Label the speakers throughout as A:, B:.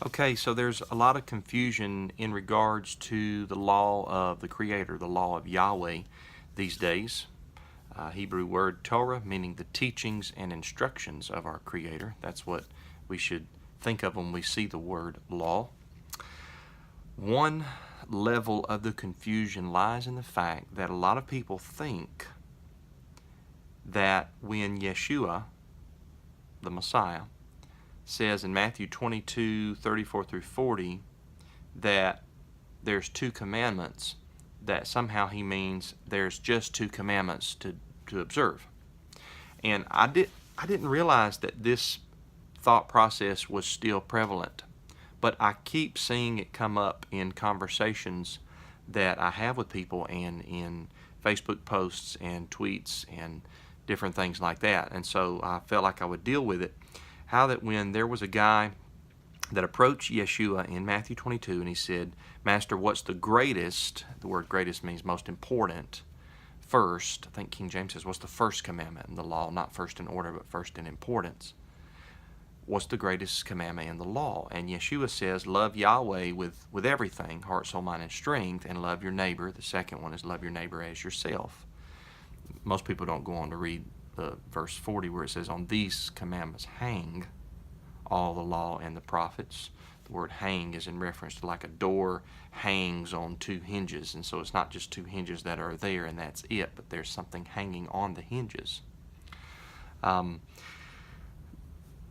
A: Okay, so there's a lot of confusion in regards to the law of the Creator, the law of Yahweh these days. Hebrew word Torah, meaning the teachings and instructions of our Creator. That's what we should think of when we see the word law. One level of the confusion lies in the fact that a lot of people think that when Yeshua, the Messiah, says in Matthew 22:34 through 40 that there's two commandments, that somehow he means there's just two commandments to observe. And I didn't realize that this thought process was still prevalent, but I keep seeing it come up in conversations that I have with people and in Facebook posts and tweets and different things like that. And so I felt like I would deal with it. How that when there was a guy that approached Yeshua in Matthew 22 and he said, "Master, what's the greatest?" The word greatest means most important. First, I think King James says, what's the first commandment in the law? Not first in order, but first in importance. What's the greatest commandment in the law? And Yeshua says, love Yahweh with everything, heart, soul, mind, and strength, and love your neighbor. The second one is love your neighbor as yourself. Most people don't go on to read the verse 40 where it says, on these commandments hang all the law and the prophets. The word hang is in reference to like a door hangs on two hinges, and so it's not just two hinges that are there and that's it, but there's something hanging on the hinges.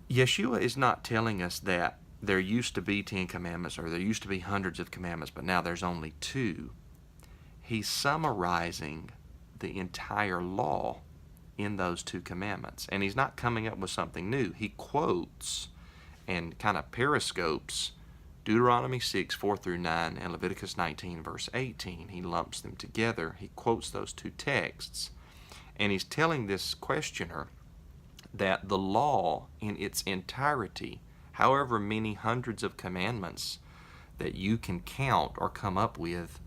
A: Yeshua is not telling us that there used to be 10 commandments or there used to be hundreds of commandments, but now there's only two. He's summarizing the entire law in those two commandments, and he's not coming up with something new. He quotes and kind of periscopes Deuteronomy 6:4 through 9 and Leviticus 19 verse 18. He lumps them together. He quotes those two texts, and he's telling this questioner that the law in its entirety, however many hundreds of commandments that you can count or come up with,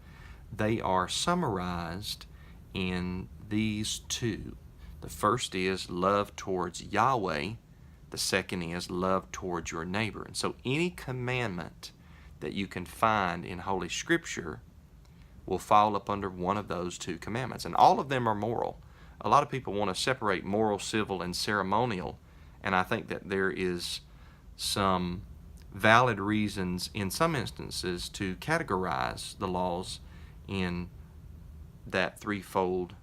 A: they are summarized in these two. The first is love towards Yahweh. The second is love towards your neighbor. And so any commandment that you can find in Holy Scripture will fall up under one of those two commandments. And all of them are moral. A lot of people want to separate moral, civil, and ceremonial. And I think that there is some valid reasons in some instances to categorize the laws in that threefold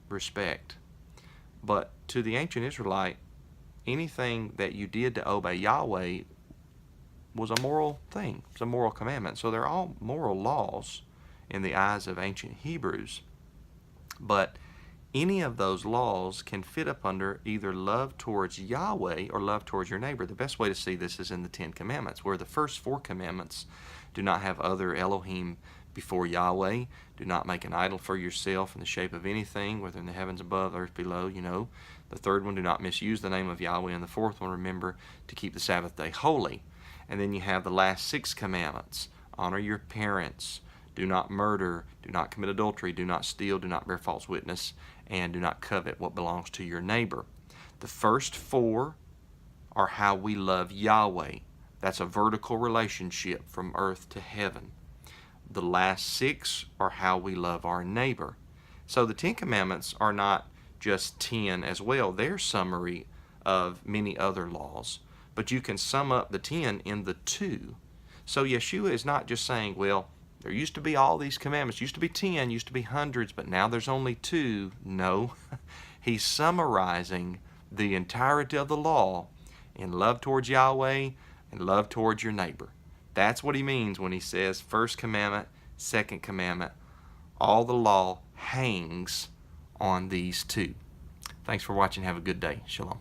A: respect. But to the ancient Israelite, anything that you did to obey Yahweh was a moral thing. It's a moral commandment. So they're all moral laws in the eyes of ancient Hebrews. But any of those laws can fit up under either love towards Yahweh or love towards your neighbor. The best way to see this is in the 10 Commandments, where the first 4 commandments do not have other Elohim before Yahweh. Do not make an idol for yourself in the shape of anything, whether in the heavens above, earth below, you know. The third one, do not misuse the name of Yahweh. And the fourth one, remember to keep the Sabbath day holy. And then you have the last 6 commandments. Honor your parents. Do not murder. Do not commit adultery. Do not steal. Do not bear false witness. And do not covet what belongs to your neighbor. The first 4 are how we love Yahweh. That's a vertical relationship from earth to heaven. The last 6 are how we love our neighbor. So the 10 Commandments are not just 10 as well. They're summary of many other laws. But you can sum up the 10 in the 2. So Yeshua is not just saying, well, there used to be all these commandments, used to be 10, used to be hundreds, but now there's only 2. No. He's summarizing the entirety of the law in love towards Yahweh and love towards your neighbor. That's what he means when he says first commandment, second commandment. All the law hangs on these 2. Thanks for watching. Have a good day. Shalom.